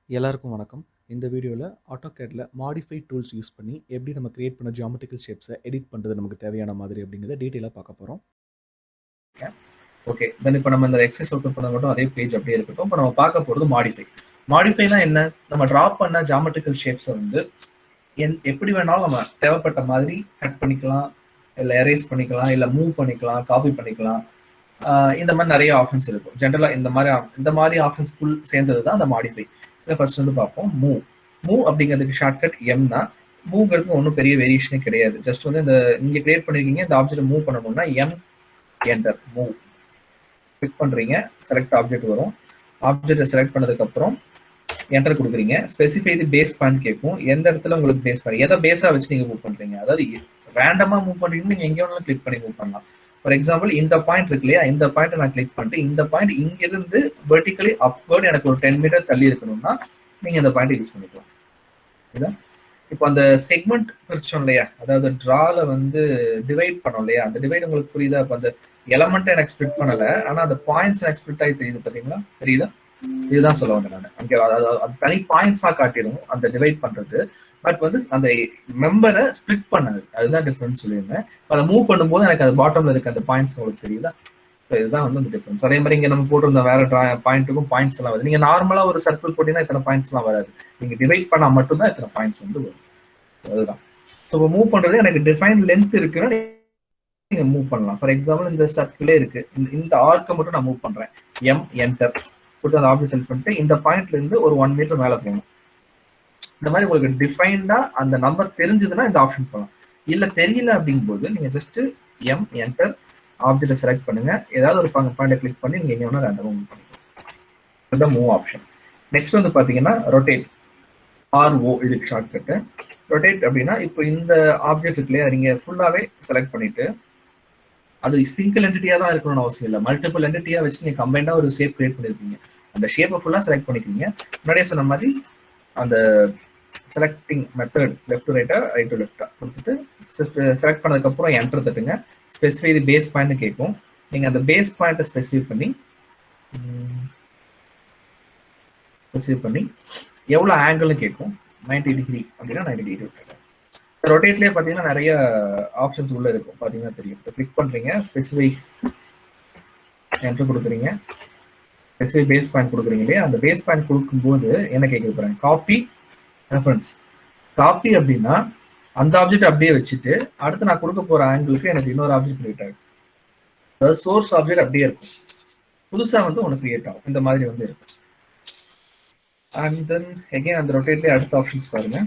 எல்லாருக்கும் வணக்கம். இந்த வீடியோவில் ஆட்டோகேடில் மாடிஃபை டூல்ஸ் யூஸ் பண்ணி எப்படி நம்ம கிரியேட் பண்ண ஜியாமெட்ரிக்கல் ஷேப்ஸை எடிட் பண்ணுறது நமக்கு தேவையான மாதிரி அப்படிங்கிறத டீட்டெயிலாக பார்க்க போகிறோம். ஓகே, தென் இப்போ நம்ம இந்த எக்ஸஸ் ஓப்பன் பண்ண மட்டும் அதே பேஜ் அப்படியே இருக்கட்டும். இப்போ நம்ம பார்க்க போகிறது மாடிஃபைனா என்ன? நம்ம ட்ரா பண்ண ஜியாமெட்ரிக்கல் ஷேப்ஸை வந்து எப்படி வேணாலும் நம்ம தேவைப்பட்ட மாதிரி கட் பண்ணிக்கலாம், இல்லை எரேஸ் பண்ணிக்கலாம், இல்லை மூவ் பண்ணிக்கலாம், காப்பி பண்ணிக்கலாம். இந்த மாதிரி நிறைய ஆப்ஷன்ஸ் இருக்கும். ஜென்ரலாக இந்த மாதிரி ஆப்ஷன்ஸ்குள் சேர்ந்தது தான் அந்த மாடிஃபை. இதை ஃபர்ஸ்ட் வந்து பார்ப்போம். மூவ் அப்படிங்கிறதுக்கு ஷார்ட்கட் எம் தான். மூவ்ங்கிறது ஒன்றும் பெரிய வேரியேஷனே கிடையாது. ஜஸ்ட் வந்து இந்த இங்கே கிரியேட் பண்ணிருக்கீங்க, இந்த ஆப்ஜெக்ட் மூவ் பண்ணணும்னா எம் என்டர் மூவ் கிளிக் பண்றீங்க, செலக்ட் ஆப்ஜெக்ட் வரும். ஆப்ஜெக்டை செலக்ட் பண்ணதுக்கு அப்புறம் என்டர் கொடுக்குறீங்க. ஸ்பெசிஃபை தி பேஸ் பாயிண்ட் கேட்கும். எந்த இடத்துல உங்களுக்கு பேஸ் பாயிண்ட், எதை பேஸா வச்சு நீங்க மூவ் பண்றீங்க, அதாவது ரேண்டமா மூவ் பண்றீங்கன்னா நீங்க எங்கே வேணாலும் கிளிக் பண்ணி மூவ் பண்ணலாம். ஃபார் எக்ஸாம்பிள் இந்த பாயிண்ட் இருக்கு இல்லையா, இந்த பாயிண்ட் நான் கிளிக் பண்ணிட்டு இந்த பாயிண்ட் இங்கிருந்து வெர்டிகலி அப்வர்ட் எனக்கு ஒரு 10 மீட்டர் தள்ளி இருக்கணும்னா நீங்க இந்த பாயிண்ட் யூஸ் பண்ணிக்கலாம். இதான் இப்போ அந்த செக்மெண்ட் பிரிச்சோம் இல்லையா, அதாவது டிரால வந்து டிவைட் பண்ணோம் இல்லையா, அந்த டிவைட் உங்களுக்கு புரியுதா? இப்போ அந்த எலமெண்ட் எனக்கு ஸ்பிளிட் பண்ணல, ஆனா அந்த பாயிண்ட்ஸ் எனக்கு ஸ்பிளிட் ஆகி தெரியுது, பாத்தீங்களா? தெரியுதா? இதுதான் சொல்ல வந்தேன் நான். அங்கே அது தனி பாயிண்ட்ஸா காட்டிடும் அந்த டிவைட் பண்றது. பட் வந்து அந்த மெம்பரை ஸ்பிளிட் பண்ணது, அதுதான் டிஃபரன்ஸ் சொல்லியிருந்தேன். அதை மூவ் பண்ணும்போது எனக்கு அது பாட்டம்ல இருக்க அந்த பாயிண்ட்ஸ் உங்களுக்கு தெரியுதா? இதுதான் வந்து அந்த டிஃபரன்ஸ். அதே மாதிரி இங்க நம்ம போட்டிருந்த வேற பாயிண்ட்டுக்கும் பாயிண்ட்ஸ் எல்லாம் வருது. நீங்க நார்மலா ஒரு சர்க்கிள் போட்டீங்கன்னா இத்தனை பாயிண்ட்ஸ் எல்லாம் வராது. நீங்க டிவைட் பண்ணா மட்டும்தான் இத்தனை பாயிண்ட்ஸ் வந்து வரும். அதுதான். ஸோ இப்போ மூவ் பண்றது எனக்கு டிஃபைன் லென்த் இருக்குன்னா நீங்க மூவ் பண்ணலாம். ஃபார் எக்ஸாம்பிள் இந்த சர்க்கிளே இருக்கு, இந்த ஆர்க்கை மட்டும் நான் மூவ் பண்றேன். எம் என்டர் போட்டு அந்த ஆப்ஜெக்ட் செலக்ட் பண்ணிட்டு இந்த பாயிண்ட்ல இருந்து ஒரு 1 மீட்டர் மேல போகணும். இந்த மாதிரி உங்களுக்கு டிஃபைன்டா அந்த நம்பர் தெரிஞ்சதுன்னா இந்த ஆப்ஷன் போகலாம். இல்ல தெரியல அப்படிங்கும் போது நீங்க ஜஸ்ட் எம் என்டர் ஆப்ஜெக்டை செலக்ட் பண்ணுங்க, ஏதாவது ஒரு பாயிண்ட் கிளிக் பண்ணி நீங்க எங்க வேணா ரேண்டமா மூவ் பண்ணிக்கலாம். இதுதான் மூவ் ஆப்ஷன். நெக்ஸ்ட் வந்து பாத்தீங்கன்னா ரொட்டேட், RO இதுக்கு ஷார்ட்கட். ரொட்டேட் அப்படின்னா இப்போ இந்த ஆப்ஜெக்ட் இருக்கு இல்லையா, நீங்க ஃபுல்லாவே செலக்ட் பண்ணிட்டு அது சிங்கிள் என்டிட்டியா தான் இருக்கணும்னு அவசியம் இல்லை. மல்டிபிள் என்டிட்டியா வச்சு நீங்க கம்பைண்டா ஒரு ஷேப் கிரியேட் பண்ணிருப்பீங்க. அந்த ஷேப்பை ஃபுல்லா செலக்ட் பண்ணிக்கிறீங்க. முன்னாடியே சொன்ன மாதிரி அந்த செலக்டிங் மெத்தட் லெஃப்ட் டு ரைட்டா, ரைட் டு லெஃப்டா கொடுத்துட்டு செலக்ட் பண்ணதுக்கு அப்புறம் என்டர் தட்டுங்க. ஸ்பெசிஃபை தி பேஸ் பாயிண்ட் கேட்கும். நீங்க அந்த பேஸ் பாயிண்ட்டை ஸ்பெசிஃபை பண்ணி எவ்வளவு ஆங்கிள்னு கேட்கும். 90 டிகிரி அப்படின்னா 90 டிகிரி விட்டுருங்க. ரொட்டேட்லேயே பார்த்தீங்கன்னா நிறைய ஆப்ஷன்ஸ் உள்ள இருக்கும், பார்த்தீங்கன்னா தெரியும். இப்போ கிளிக் பண்ணுறீங்க, ஸ்பெசிஃபை என்ட்ரு கொடுக்குறீங்க, ஸ்பெசிஃபை பேஸ் பாயிண்ட் கொடுக்குறீங்க இல்லையா, அந்த பேஸ் பாயிண்ட் கொடுக்கும்போது என்ன கேட்குது பாருங்க, காப்பி ரெஃபரன்ஸ். காப்பி அப்படின்னா அந்த ஆப்ஜெக்ட் அப்படியே வச்சுட்டு அடுத்து நான் கொடுக்க போகிற ஆங்கிளுக்கு எனக்கு இன்னொரு ஆப்ஜெக்ட் கிரியேட் ஆகும். அதாவது சோர்ஸ் ஆப்ஜெக்ட் அப்படியே இருக்கும், புதுசாக வந்து ஒன்று கிரியேட் ஆகும். இந்த மாதிரி வந்து இருக்கும். அண்ட் தென் எகைன் அந்த ரொட்டேட்லேயே அடுத்த ஆப்ஷன்ஸ் பாருங்க.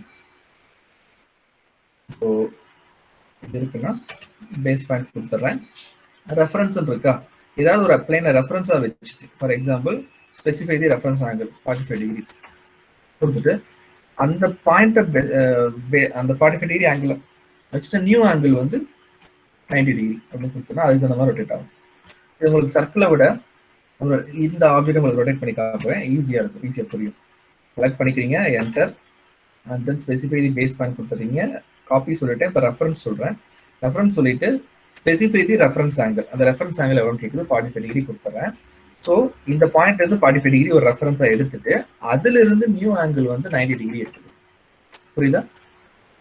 இப்போ இது இருக்குன்னா பேஸ் பாயிண்ட் கொடுத்துட்றேன். ரெஃபரன்ஸ் இருக்கா, ஏதாவது ஒரு பிளேனை ரெஃபரன்ஸாக வச்சுட்டு, for example specify the reference angle 45 degree கொடுத்துட்டு அந்த பாயிண்ட்டை அந்த 45 டிகிரி ஆங்கிள் வச்சுட்டு நியூ ஆங்கிள் வந்து 90 டிகிரி அப்படின்னு கொடுத்தோம்னா அதுக்கு அந்த மாதிரி ரொட்டேட் ஆகும். இது உங்களுக்கு சர்க்கிளை விட இந்த ஆப்ஜெக்ட் உங்களுக்கு ரொட்டேட் பண்ணி காட்டுவேன், ஈஸியாக இருக்கும், ஈஸியாக புரியும். செலக்ட் பண்ணிக்கிறீங்க, enter and then specify the base point கொடுத்துறீங்க. காப்பி சொல்லிட்டேன், இப்போ ரெஃபரன்ஸ் சொல்கிறேன். ரெஃபரன்ஸ் சொல்லிட்டு ஸ்பெசிஃபை தி ரெஃபரன்ஸ் ஆங்கிள், அந்த ரெஃபரன்ஸ் ஆங்கிள் எவ்வளோ கேட்குது, 45 டிகிரி கொடுத்துறேன். ஸோ இந்த பாயிண்ட் வந்து 45 டிகிரி ஒரு ரெஃபரன்ஸாக எடுத்துட்டு அதுல இருந்து நியூ ஆங்கிள் வந்து 90 டிகிரி இருக்குது. புரியுதா?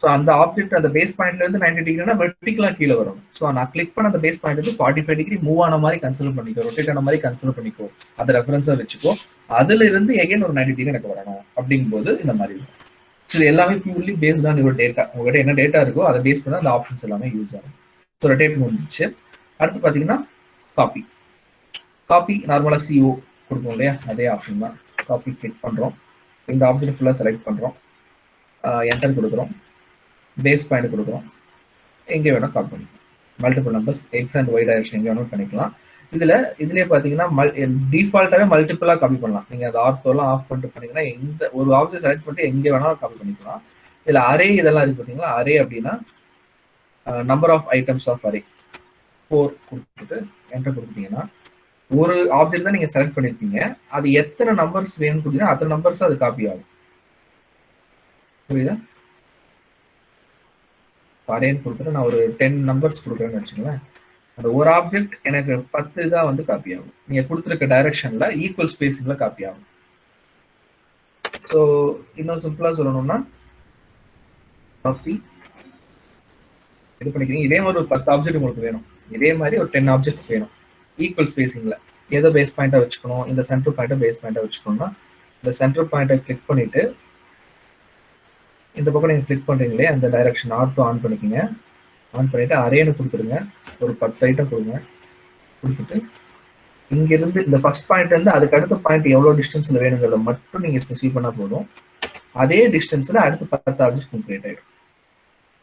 ஸோ அந்த ஆப்ஜெக்ட் அந்த பேஸ் பாயிண்ட்ல இருந்து 90 டிகிரினா வெர்டிகலா கீழே வரும். ஸோ நான் கிளிக் பண்ண அந்த பேஸ் பாயிண்ட் வந்து 45 டிகிரி மூவ் ஆன மாதிரி கன்சிடர் பண்ணிக்கோ, ரொட்டேட் ஆன மாதிரி கன்சிடர் பண்ணிக்கோ, அதை ரெஃபரன்ஸா வச்சுக்கோ. அதுல இருந்து எகைன் ஒரு 90 டிகிரி எனக்கு வரணும் அப்படிங்கும் போது இந்த மாதிரி இருக்கும். ஸோ எல்லாமே purely based on your data. உங்கள்கிட்ட என்ன டேட்டா இருக்கோ அதை பேஸ் பண்ணி அந்த ஆப்ஷன்ஸ் எல்லாமே யூஸ் ஆகும். ஸோ ரொட்டேட் முடிஞ்சிச்சு. அடுத்து பார்த்தீங்கன்னா காப்பி. காப்பி நார்மலாக CO கொடுப்போம் இல்லையா, அதே ஆப்ஷன் தான். காப்பி கிளிக் பண்ணுறோம், இந்த ஆப்ஷன் ஃபுல்லாக செலக்ட் பண்ணுறோம், என்டர் கொடுக்குறோம், பேஸ் பாயிண்ட் கொடுக்குறோம், எங்கே வேணால் காப்பி பண்ணிக்கலாம். Multiple numbers X and Y direction எங்கே வேணாலும் பண்ணிக்கலாம். இதுலேயே பார்த்தீங்கன்னா டிஃபால்ட்டாகவே மல்டிபிளாக காப்பி பண்ணலாம். நீங்கள் அந்த ஆர்த்தோலாம் ஆஃப் பண்ணிட்டு பண்ணிங்கன்னா எந்த ஒரு ஆப்ஜெக்ட் செலக்ட் பண்ணிட்டு எங்கே வேணாலும் காப்பி பண்ணிக்கலாம். இதில் அரே இதெல்லாம் இருக்கு பார்த்தீங்களா, அரே அப்படின்னா number of items of array 4 கொடுத்துட்டு என்டர் கொடுத்துட்டீங்கன்னா ஒரு ஆப்ஜெக்ட் தான் நீங்க செலக்ட் பண்ணிருப்பீங்க, அது எத்தனை நம்பர்ஸ் வேணும்னு கொடுத்தீங்கன்னா அத்தனை நம்பர்ஸ் அது காப்பி ஆகும். புரியுதா? அரேன்னு கொடுத்துட்டு நான் ஒரு 10 நம்பர்ஸ் கொடுக்குறேன்னு வச்சுக்கோங்களேன், அந்த ஒரு ஆப்ஜெக்ட் எனக்கு 10 தான் வந்து காப்பி ஆகும். நீங்க கொடுத்துருக்க டைரக்ஷன்ல ஈக்குவல் ஸ்பேசிங்ல காப்பி ஆகும். ஸோ இன்னும் சிம்பிளா சொல்லணும்னா காப்பி இது பண்ணிக்கிறீங்க. இதே மாதிரி ஒரு 10 ஆப்ஜெக்ட் உங்களுக்கு வேணும், இதே மாதிரி ஒரு 10 ஆப்ஜெக்ட்ஸ் வேணும் ஈக்குவல் ஸ்பேசிங்ல. ஏதோ பேஸ் பாயிண்டா வச்சுக்கணும், இந்த சென்டர் பாயிண்டை பேஸ் பாயிண்டா வச்சுக்கணும்னா இந்த சென்டர் பாயிண்டை கிளிக் பண்ணிட்டு இந்த பக்கம் நீங்க கிளிக் பண்றீங்களே அந்த டைரக்ஷன் R2 ஆன் பண்ணிக்கோங்க. ஆன் பண்ணிட்டு அரேன்னு கொடுத்துருங்க, ஒரு 10 ஐட்டம் கொடுங்க. கொடுத்துட்டு இங்கிருந்து இந்த ஃபர்ஸ்ட் பாயிண்ட் இருந்து அதுக்கு அடுத்த பாயிண்ட் எவ்வளவு டிஸ்டன்ஸ்ல வேணுங்கிறத மட்டும் நீங்க ஸ்பெசிஃபை பண்ணா போதும். அதே டிஸ்டன்ஸ்ல அடுத்து 10 ஆப்ஜெக்ட் கிரியேட் ஆயிடும்.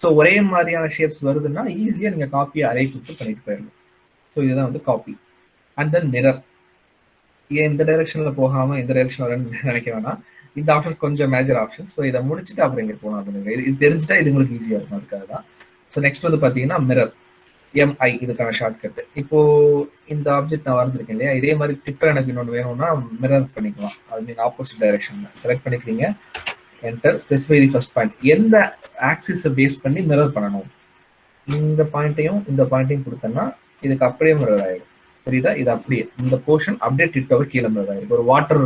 ஸோ ஒரே மாதிரியான ஷேப்ஸ் வருதுன்னா ஈஸியா நீங்க காப்பி அரே கொடுத்து பண்ணிட்டு போயிடலாம். ஸோ இதுதான் வந்து காப்பி. And then mirror. ஏன் இந்த டைரக்ஷன்ல போகாம இந்த டைரக்ஷன் வரணும்னு நினைக்க வேணாம். இந்த ஆப்ஷன்ஸ் கொஞ்சம் மேஜர் ஆப்ஷன்ஸ். ஸோ இதை முடிச்சுட்டு அப்புறம் இங்க போகலாம் அப்படின்னு இது தெரிஞ்சுட்டா இது உங்களுக்கு ஈஸியா இருக்கும். அதுக்காக தான். ஸோ நெக்ஸ்ட் வந்து பாத்தீங்கன்னா மிரர், MI இதுக்கான ஷார்ட்கட். இப்போ இந்த ஆப்ஜெக்ட் நான் வரைஞ்சிருக்கேன் இல்லையா, இதே மாதிரி டிக்கர் எனக்கு இன்னொன்று வேணும்னா மிரர் பண்ணிக்கலாம். அது நீங்க ஆப்போசிட் டைரக்ஷன்ல செலக்ட் பண்ணிக்கிறீங்க, enter, specify the first point. எந்த ஆக்சிஸை பேஸ் பண்ணி மிரர் பண்ணணும், இந்த பாயிண்ட்டையும் இந்த பாயிண்ட்டையும் கொடுத்தேன்னா இதுக்கு அப்படியே மிரர் ஆயிடும். புரியுதா? இது அப்படியே இந்த போர்ஷன் அப்படியே டிட்டோவர் கீழே மிரர் ஆயிடும். ஒரு வாட்டர்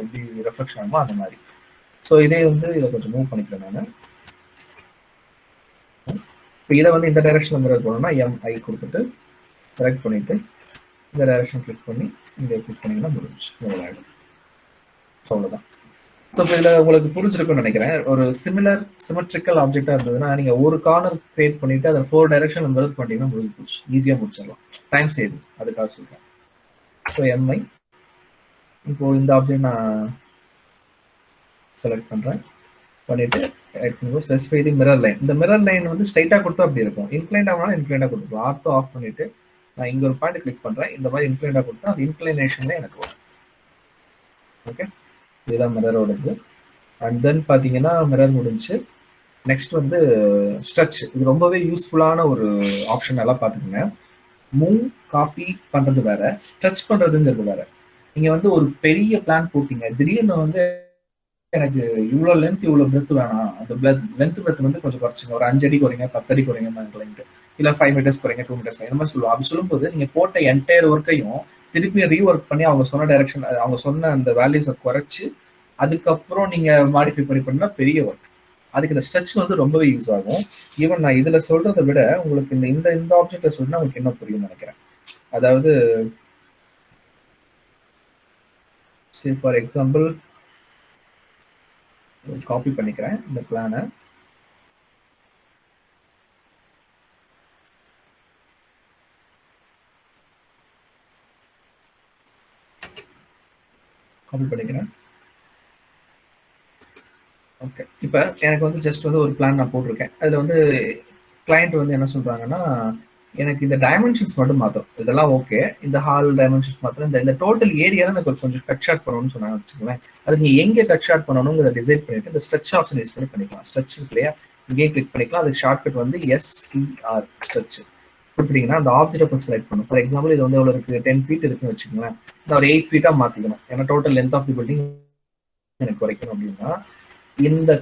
எப்படி ரெஃப்ளெக்ஷன் ஆகுமோ அந்த மாதிரி. ஸோ இதே வந்து இதை கொஞ்சம் மூவ் பண்ணிக்கிறேன் நான். இப்போ இதை வந்து இந்த டைரக்ஷன்ல மிரர் பண்ணணும்னா MI கொடுத்துட்டு செலக்ட் பண்ணிட்டு இந்த டைரக்ஷன் கிளிக் பண்ணி இங்கே கிளிக் பண்ணிங்கன்னா முடிஞ்சு ஆகிடும். ஸோ அவ்வளோதான். ஸோ இப்போ இதில் உங்களுக்கு புரிஞ்சிருக்கும்னு நினைக்கிறேன். ஒரு சிமெட்ரிக்கல் ஆப்ஜெக்டாக இருந்ததுன்னா நீங்கள் ஒரு கார்னர் கிரியேட் பண்ணிட்டு அதை 4 டைரக்ஷன்ல மிரர் பண்ணிட்டீங்கன்னா முடிஞ்சு போச்சு, ஈஸியாக முடிச்சிடலாம். டைம் சேவ், அதுக்காக சொல்கிறேன். ஸோ MI இப்போ இந்த ஆப்ஜெக்ட் நான் செலக்ட் பண்ணுறேன், பண்ணிட்டு ஸ்பெசிஃபை தி மிரர் லைன். இந்த மிரர் லைன் வந்து ஸ்ட்ரைட்டா கொடுத்தா அப்படி இருக்கும், இன்க்ளைண்ட் ஆகணும் இன்க்ளைண்டா கொடுத்துருக்கோம். R2 ஆஃப் பண்ணிட்டு நான் இங்க ஒரு பாயிண்ட் கிளிக் பண்றேன், இந்த மாதிரி இன்க்ளைண்டா கொடுத்தா அது இன்க்ளைனேஷன்ல எனக்கு வரும். ஓகே, இதுதான் மிரரோடது. அண்ட் தென் பாத்தீங்கன்னா மிரர் முடிஞ்சு. நெக்ஸ்ட் வந்து ஸ்ட்ரெச். இது ரொம்பவே யூஸ்ஃபுல்லான ஒரு ஆப்ஷன். எல்லாம் பாத்துக்கோங்க. மூவ் காப்பி பண்றது வேற, ஸ்ட்ரெச் பண்றதுங்கிறது வேற. நீங்க வந்து ஒரு பெரிய பிளான் போட்டீங்க, திடீர்னு வந்து எனக்கு இவ்வளவு லென்த் இவ்வளவு பிரெத் வேணாம், அந்த லென்த் பிரெத் வந்து கொஞ்சம் குறைச்சிங்க, ஒரு 5 அடி குறைங்க, 10 அடி குறைங்க, இல்ல 5 மீட்டர்ஸ் குறைங்க, 2 மீட்டர்ஸ் இந்த மாதிரி சொல்லுவோம். அப்படி சொல்லும்போது நீங்க போட்ட என்டையர் ஒர்க்கையும் திருப்பி ரீஒர்க் பண்ணி அவங்க சொன்ன டைரக்ஷன், அவங்க சொன்ன அந்த வேல்யூஸை குறைச்சு அதுக்கப்புறம் நீங்க மாடிஃபை பண்ணா பெரிய ஒர்க். அதுக்கு இந்த ஸ்ட்ரெச் வந்து ரொம்பவே யூஸ் ஆகும். ஈவன் நான் இதுல சொல்றதை விட உங்களுக்கு இந்த இந்த ஆப்ஜெக்ட சொன்னா உங்களுக்கு என்ன புரியும் நினைக்கிறேன். அதாவது ஃபார் எக்ஸாம்பிள் காப்பி பண்ணிக்கிறேன் இந்த பிளானை. காப்பி பண்ணிக்கிறேன். ஓகே, இப்போ எனக்கு வந்து ஜஸ்ட் வந்து ஒரு பிளான் நான் போட்டிருக்கேன். அதில் வந்து கிளைண்ட் வந்து என்ன சொல்றாங்கன்னா, எனக்கு இந்த டைமென்ஷன்ஸ் மட்டும் மாத்திரம், இதெல்லாம் ஓகே, இந்த ஹால் டைமென்ஷன்ஸ் மாத்திரம், இந்த டோட்டல் ஏரியா எனக்கு கொஞ்சம் கட் ஷார்ட் பண்ணணும்னு சொன்னாங்க வச்சுக்கோங்களேன். அது நீங்க எங்கே கட் ஷார்ட் பண்ணணுங்கிறத டிசைட் பண்ணிட்டு இந்த ஸ்ட்ரெச் ஆப்ஷன் யூஸ் பண்ணி பண்ணிக்கலாம். ஸ்ட்ரெச் இருக்கு இல்லையா, இங்கேயே கிளிக் பண்ணிக்கலாம். அதுக்கு ஷார்ட்கட் வந்து STR ஸ்ட்ரெச் கொடுத்துட்டீங்கன்னா அந்த ஆப்ஜெக்டை கொஞ்சம் செலக்ட் பண்ணும். ஃபார் எக்ஸாம்பிள் இது வந்து எவ்வளோ இருக்கு, 10 ஃபீட் இருக்குன்னு வச்சுக்கோங்களேன். நான் ஒரு 8 ஃபீட்டா மாத்திக்கணும், ஏன்னா total length of the building எனக்கு குறைக்கணும். அப்படின்னா இந்த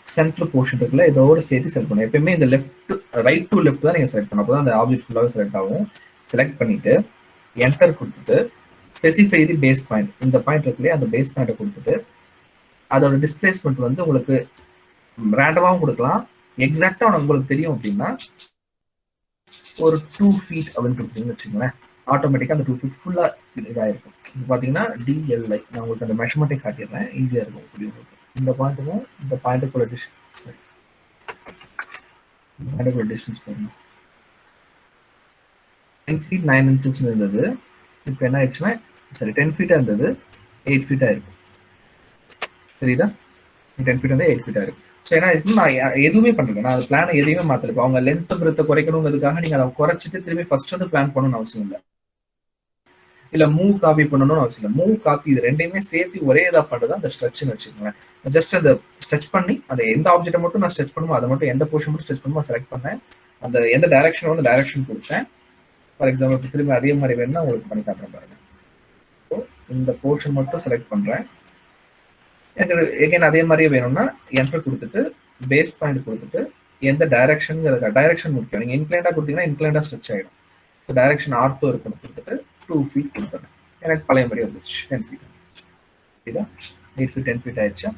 சென்டர் போர்ஷன் இருக்குல்ல, இதோட சேர்த்து செலக்ட் பண்ணும். எப்பயுமே இந்த லெஃப்ட் ரைட் டு லெஃப்ட் தான் நீங்க செலக்ட் பண்ணணும், அப்பதான் அந்த ஆப்ஜெக்ட் ஃபுல்லாவே செலக்ட் ஆகும். செலக்ட் பண்ணிட்டு என்டர் கொடுத்துட்டு ஸ்பெசிஃபை தி பேஸ் பாயிண்ட், இந்த பாயிண்ட் இருக்குல்லையே அந்த பேஸ் பாயிண்ட்டை கொடுத்துட்டு அதோட டிஸ்பிளேஸ்மெண்ட் வந்து உங்களுக்கு ரேண்டமாவும் கொடுக்கலாம், எக்ஸாக்டா உங்களுக்கு தெரியும் அப்படின்னா ஒரு 2 feet அப்படின்னு கொடுத்தீங்கன்னு வச்சுக்கோங்களேன், ஆட்டோமேட்டிக்கா அந்த 2 feet ஃபுல்லா இதாயிருக்கும். இது பாத்தீங்கன்னா DLI, நான் உங்களுக்கு அந்த மெஷர்மெண்ட்டை காட்டிடுறேன், ஈஸியா இருக்கும் உங்களுக்கு. இந்த பாயிண்ட்டுக்கும் இந்த பாயிண்ட்டுக்குள்ள டிஸ்டன்ஸ் பண்ணணும். 10 feet 9 inches இருந்தது, இப்போ என்ன ஆயிடுச்சுன்னா சரி 10 feet இருந்தது 8 feet ஆயிருக்கும். சரிதா, 10 feet வந்து 8 feet ஆயிருக்கும். ஸோ ஏன்னா இதுக்கு நான் எதுவுமே பண்றேன், நான் பிளானை எதையுமே மாத்தல. அவங்க லென்த் பிரெத்தை குறைக்கணுங்கிறதுக்காக நீங்க அதை குறைச்சிட்டு திரும்பி ஃபர்ஸ்ட் வந்து பிளான் பண்ணணும்னு அவசியம் இல்லை, இல்ல மூவ் காப்பி பண்ணணும்னு அவசியம் இல்லை. மூவ் காப்பி இது ரெண்டையுமே சேர்த்து ஒரே இதா பண்றது அந்த ஸ்ட்ரெச்னு வச்சுக்கோங்களேன். ஜஸ்ட் அந்த ஸ்ட்ரெச் பண்ணி அந்த எந்த ஆப்ஜெக்ட்டை மட்டும் நான் ஸ்ட்ரெச் பண்ணுமோ அதை மட்டும், எந்த போர்ஷன் மட்டும் ஸ்ட்ரெச் பண்ணுமோ செலக்ட் பண்ணேன், அந்த எந்த டைரக்ஷன் வந்து டைரக்ஷன் கொடுத்தேன். ஃபார் எக்ஸாம்பிள் திரும்பி அதே மாதிரி வேணும்னா உங்களுக்கு பண்ணி காட்டுறேன் பாருங்க. ஸோ இந்த போர்ஷன் மட்டும் செலக்ட் பண்றேன். எனக்கு எகைன் அதே மாதிரியே வேணும்னா என்டர் கொடுத்துட்டு பேஸ் பாயிண்ட் கொடுத்துட்டு எந்த டைரக்ஷன் முக்கியம். நீங்க இன்க்ளைண்டா கொடுத்தீங்கன்னா இன்க்ளைண்டா ஸ்ட்ரெச் ஆயிடும். ஸோ டைரக்ஷன் R2 இருக்கணும் கொடுத்துட்டு 2 feet கொடுத்துறேன். எனக்கு பழைய மாதிரி வந்துச்சு 10 feet. 8 feet 10 feet ஆயிடுச்சு.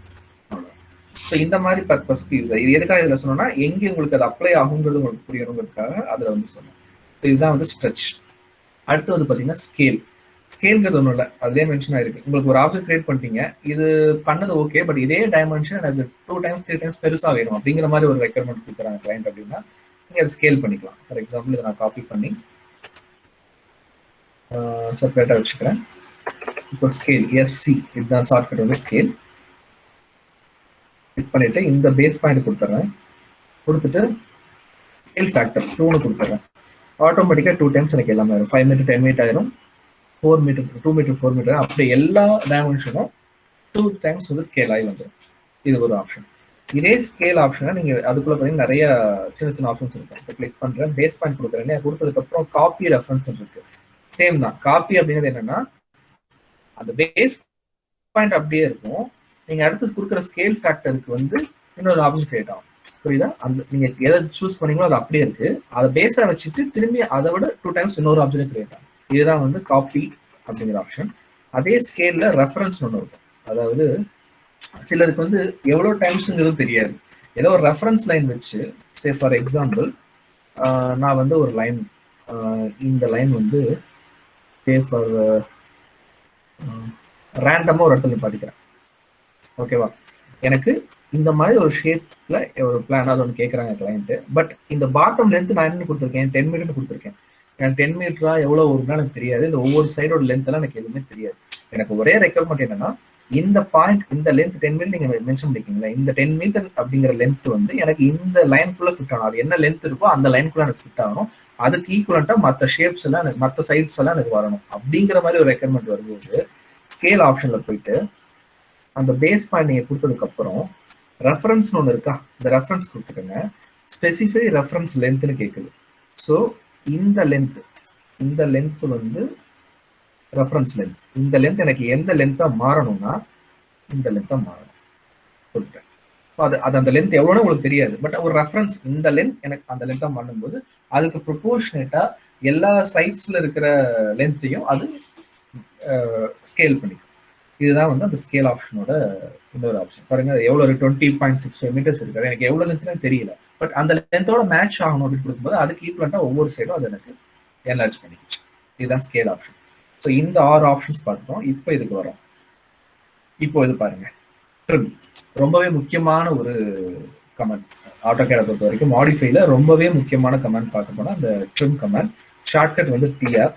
ஸோ இந்த மாதிரி பர்பஸ்க்கு யூஸ் ஆகுது. இது எதுக்காக இதில் சொன்னோம்னா எங்கே உங்களுக்கு அது அப்ளை ஆகுங்கிறது உங்களுக்கு புரியணுங்கிறதுக்காக அதில் வந்து சொன்னோம். ஸோ இதுதான் வந்து ஸ்ட்ரெச். அடுத்து வந்து பார்த்தீங்கன்னா ஸ்கேல். ஸ்கேல்ங்கிறது ஒன்றும் இல்லை, அதுலேயே மென்ஷன் ஆயிருக்கு. உங்களுக்கு ஒரு ஆப்ஜெக்ட் கிரியேட் பண்ணிட்டீங்க, இது பண்ணது ஓகே, பட் இதே டைமென்ஷன் எனக்கு 2 times 3 times பெருசாக வேணும் அப்படிங்கிற மாதிரி ஒரு ரெக்யர்மெண்ட் கொடுக்குறாங்க கிளைண்ட் அப்படின்னா நீங்கள் அதை ஸ்கேல் பண்ணிக்கலாம். ஃபார் எக்ஸாம்பிள் இதை நான் காப்பி பண்ணி செப்பரேட்டாக வச்சுக்கிறேன். இப்போ ஸ்கேல் எஸ்சி இதுதான் ஷார்ட்கட் வந்து ஸ்கேல். கிளிக் பண்ணிட்டு இந்த பேஸ் பாயிண்ட் கொடுத்துட்றேன். கொடுத்துட்டு ஸ்கேல் ஃபேக்டர் 2ன்னு கொடுத்துட்றேன். ஆட்டோமேட்டிக்காக 2 times எனக்கு எல்லாமே ஆயிரும். 5 meter 10 meter ஆயிரும், 4 meter 2 meter 4 meter, அப்படி எல்லா டைமென்ஷனும் 2 times வந்து ஸ்கேல் ஆகி வந்துடும். இது ஒரு ஆப்ஷன். இதே ஸ்கேல் ஆப்ஷனை நீங்கள் அதுக்குள்ள பார்த்தீங்கன்னா நிறைய சின்ன சின்ன ஆப்ஷன்ஸ் இருக்கும். இப்போ கிளிக் பண்ணுறேன், பேஸ் பாயிண்ட் கொடுக்குறேன். கொடுத்ததுக்கப்புறம் காப்பி ரெஃபரன்ஸ் இருக்கு. சேம் தான். காப்பி அப்படிங்கிறது என்னன்னா அந்த பேஸ் பாயிண்ட் அப்படியே இருக்கும். நீங்கள் அடுத்து கொடுக்குற ஸ்கேல் ஃபேக்டருக்கு வந்து இன்னொரு ஆப்ஷன் கிரியேட் ஆகும். புரியுதா? அந்த நீங்கள் எதை சூஸ் பண்ணீங்களோ அது அப்படியே இருக்கு. அதை பேஸாக வச்சுட்டு திரும்பி அதை விட 2 times இன்னொரு ஆப்ஷன் கிரியேட் ஆகும். இதுதான் வந்து காப்பி அப்படிங்கிற ஆப்ஷன். அதே ஸ்கேல்ல ரெஃபரன்ஸ் ஒன்று இருக்கும். அதாவது சிலருக்கு வந்து எவ்வளோ டைம்ஸுங்கிறது தெரியாது. ஏதோ ஒரு ரெஃபரன்ஸ் லைன் வச்சு, சே ஃபார் எக்ஸாம்பிள் நான் வந்து ஒரு லைன், இந்த லைன் வந்து சே ஃபார் ரேண்டமாக ஒரு இடத்துல படிக்கிறேன். ஓகேவா? எனக்கு இந்த மாதிரி ஒரு ஷேப்ல ஒரு பிளான் அது ஒன்று கேட்குறாங்க கிளைண்ட்டு. பட் இந்த பாட்டம் லென்த் நான் என்ன கொடுத்துருக்கேன், 10 meter கொடுத்துருக்கேன். எனக்கு 10 meter எவ்வளோ வரும்னா எனக்கு தெரியாது. இந்த ஒவ்வொரு சைடோட லென்த் எல்லாம் எனக்கு எதுவுமே தெரியாது. எனக்கு ஒரே ரெக்யர்மெண்ட் என்னன்னா இந்த பாயிண்ட், இந்த லென்த் 10 meter நீங்க மென்ஷன் பண்ணிருக்கீங்களா, இந்த 10 meter அப்படிங்கிற லென்த் வந்து எனக்கு இந்த லைனுக்குள்ள ஃபிட் ஆகணும். அது என்ன லென்த் இருக்கோ அந்த லைனுக்குள்ள எனக்கு ஃபிட் ஆகணும். அதுக்கு ஈக்குவலண்டா மற்ற ஷேப்ஸ் எல்லாம் எனக்கு, மற்ற சைட்ஸ் எல்லாம் எனக்கு வரணும். அப்படிங்கிற மாதிரி ஒரு ரெக்யர்மெண்ட் வரும்போது ஸ்கேல் ஆப்ஷன்ல போயிட்டு அந்த பேஸ் பாயிண்ட் நீங்க கொடுத்ததுக்கு அப்புறம் ரெஃபரன்ஸ்னு ஒன்று இருக்கா, இந்த ரெஃபரன்ஸ் கொடுத்துக்கோங்க. ஸ்பெசிஃபை ரெஃபரன்ஸ் லென்த்னு கேட்குது. ஸோ இந்த லென்த் வந்து ரெஃபரன்ஸ் லென்த். இந்த லென்த் எனக்கு எந்த லென்த்தா மாறணும்னா இந்த லென்த்தா மாறணும் கொடுத்துட்டேன். அது அந்த லென்த் எவ்வளோன்னு உங்களுக்கு தெரியாது. பட் ஒரு ரெஃபரன்ஸ் இந்த லென்த் எனக்கு அந்த லென்த்தா மாறும்போது அதுக்கு ப்ரொபோர்ஷனேட்டா எல்லா சைட்ஸ்ல இருக்கிற லென்த்தையும் அது ஸ்கேல் பண்ணிக்கும். இதுதான் வந்து அந்த ஸ்கேல் ஆப்ஷனோட இன்னொரு ஆப்ஷன். பாருங்க, எவ்வளோ 20.65 meters இருக்காது. எனக்கு எவ்வளோ லென்த்னு தெரியல. பட் அந்த லென்த்தோட மேட்ச் ஆகணும் அப்படின்னு கொடுக்கும்போது அதுக்கு ஈக்குவலண்டா ஒவ்வொரு சைடும் அது எனக்கு என்லார்ஜ் பண்ணிக்கிச்சு. இதுதான் ஸ்கேல் ஆப்ஷன். ஸோ இந்த 6 ஆப்ஷன்ஸ் பார்த்துட்டோம். இப்போ இதுக்கு வரோம். இப்போ இது பாருங்க, ட்ரிம் ரொம்பவே முக்கியமான ஒரு கமெண்ட். ஆட்டோகேடை பொறுத்த வரைக்கும் மாடிஃபைல ரொம்பவே முக்கியமான கமெண்ட் பார்க்க போனால் அந்த ட்ரிம் கமெண்ட். ஷார்ட்கட் வந்து டிஆர்.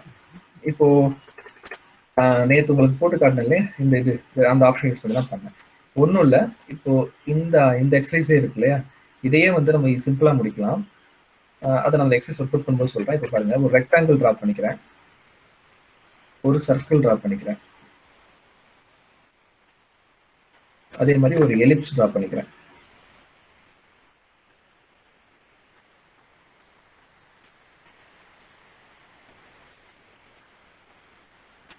இப்போ நேற்று உங்களுக்கு போட்டு காட்டினே இந்த அந்த ஆப்ஷன் யூஸ் பண்ணி தான் பண்ணேன். ஒன்றும் இல்லை, இப்போ இந்த எக்ஸசைஸே இருக்கு இல்லையா, இதையே வந்து நம்ம சிம்பிளாக முடிக்கலாம். அதை நான் அந்த எக்ஸசைஸ் ஒர்க் அவுட் பண்ணும்போது சொல்கிறேன். இப்போ பாருங்க, ஒரு ரெக்டாங்கிள் ட்ரா பண்ணிக்கிறேன், ஒரு சர்க்கிள் ட்ரா பண்ணிக்கிறேன், அதே மாதிரி ஒரு எலிப்ஸ் ட்ரா பண்ணிக்கிறேன்.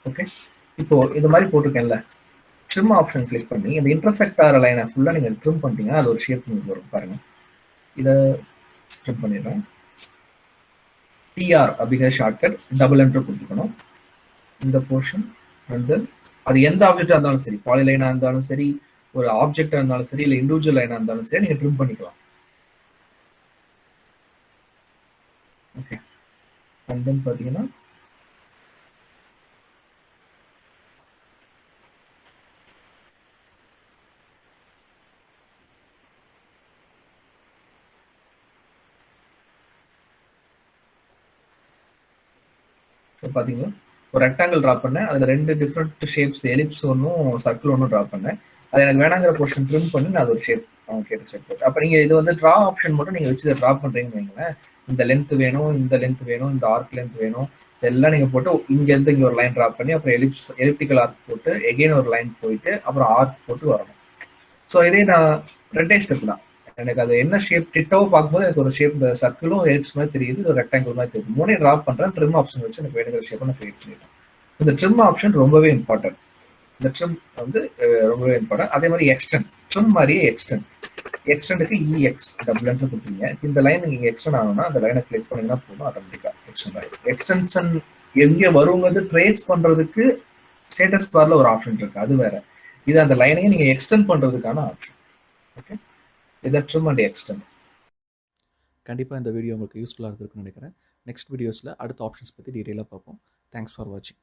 ஓகே, இப்போ இந்த மாதிரி போட்டிருக்கேன்ல, ட்ரிம் ஆப்ஷன் கிளிக் பண்ணி இந்த இன்டர்செக்ட் ஆகிற லைனை ஃபுல்லாக நீங்கள் ட்ரிம் பண்ணிட்டீங்கன்னா அது ஒரு ஷேப் உங்களுக்கு வரும். பாருங்க, இதை ட்ரிம் பண்ணிடுறேன். டிஆர் அப்படிங்கிற ஷார்ட்கட் டபுள் என்டர் கொடுத்துக்கணும். இந்த போர்ஷன் வந்து அது எந்த ஆப்ஜெக்டாக இருந்தாலும் சரி, பாலிலைனாக இருந்தாலும் சரி, ஒரு ஆப்ஜெக்டாக இருந்தாலும் சரி, இல்லை இண்டிவிஜுவல் லைனாக இருந்தாலும் சரி, நீங்கள் ட்ரிம் பண்ணிக்கலாம். ஓகே, அண்ட் தென் பார்த்தீங்கன்னா பார்த்தீங்களா, ஒரு ரெக்டாங்கிள் ட்ரா பண்ணேன். அதில் 2 டிஃப்ரெண்ட் ஷேப்ஸ், எலிப்ஸ் ஒன்றும் சர்க்கிள் ஒன்றும் ட்ரா பண்ணேன். அது எனக்கு வேணாங்கிற போர்ஷன் ட்ரிம் பண்ணி நான் அது ஒரு ஷேப் அவங்க கேட்டு செட் பண்ணேன். அப்போ நீங்கள் இது வந்து ட்ரா ஆப்ஷன் மட்டும் நீங்கள் வச்சு இதை ட்ரா பண்ணுறீங்கன்னு வைங்களேன். இந்த லென்த் வேணும், இந்த லென்த் வேணும், இந்த ஆர்க் லென்த் வேணும், இதெல்லாம் நீங்கள் போட்டு இங்கேருந்து இங்கே ஒரு லைன் ட்ரா பண்ணி அப்புறம் எலிப்டிக்கல் ஆர்க் போட்டு எகெயின் ஒரு லைன் போயிட்டு அப்புறம் ஆர்க் போட்டு வரணும். ஸோ இதே நான் 2 ஸ்டெப் தான். எனக்கு அது என்ன ஷேப் டிட்டோ பார்க்கும்போது எனக்கு ஒரு ஷேப் இந்த சர்க்கிளும் எலிப்ஸ் மாதிரி தெரியுது, ஒரு ரெக்டாங்கிள் மாதிரி தெரியுது. 3 ட்ரா பண்ணுறேன். ட்ரிம் ஆப்ஷன் வச்சு எனக்கு வேணுங்கிற ஷேப்பை நான் கிரியேட் பண்ணிட்டேன். இந்த ட்ரிம் ஆப்ஷன் ரொம்பவே இம்பார்ட்டன்ட். இந்த ட்ரிம் வந்து ரொம்பவே இம்பார்ட்டன்ட். அதே மாதிரி எக்ஸ்டெண்ட், ட்ரிம் மாதிரியே எக்ஸ்டெண்டுக்கு இஎக்ஸ் டபுள் என்டர் கொடுத்தீங்க. இந்த லைன் நீங்கள் எக்ஸ்டெண்ட் ஆகணும்னா அந்த லைனை கிளிக் பண்ணிங்கன்னா போதும், ஆட்டோமேட்டிக்காக எக்ஸ்டெண்ட் ஆகிடும். எக்ஸ்டென்ஷன் எங்கே வருங்கிறது ட்ரேஸ் பண்ணுறதுக்கு ஸ்டேட்டஸ் பார்ல ஒரு ஆப்ஷன் இருக்கு, அது வேற. இது அந்த லைனையும் நீங்க எக்ஸ்டெண்ட் பண்றதுக்கான ஆப்ஷன். ஓகே, இதை ட்ரிம் அண்ட் எக்ஸ்டெண்ட். கண்டிப்பாக இந்த வீடியோ உங்களுக்கு யூஸ்ஃபுல்லாக இருந்திருக்குன்னு நினைக்கிறேன். நெக்ஸ்ட் வீடியோஸில் அடுத்த ஆப்ஷன்ஸ் பற்றி டீட்டெயிலாக பார்ப்போம். தேங்க்ஸ் ஃபார் வாட்சிங்.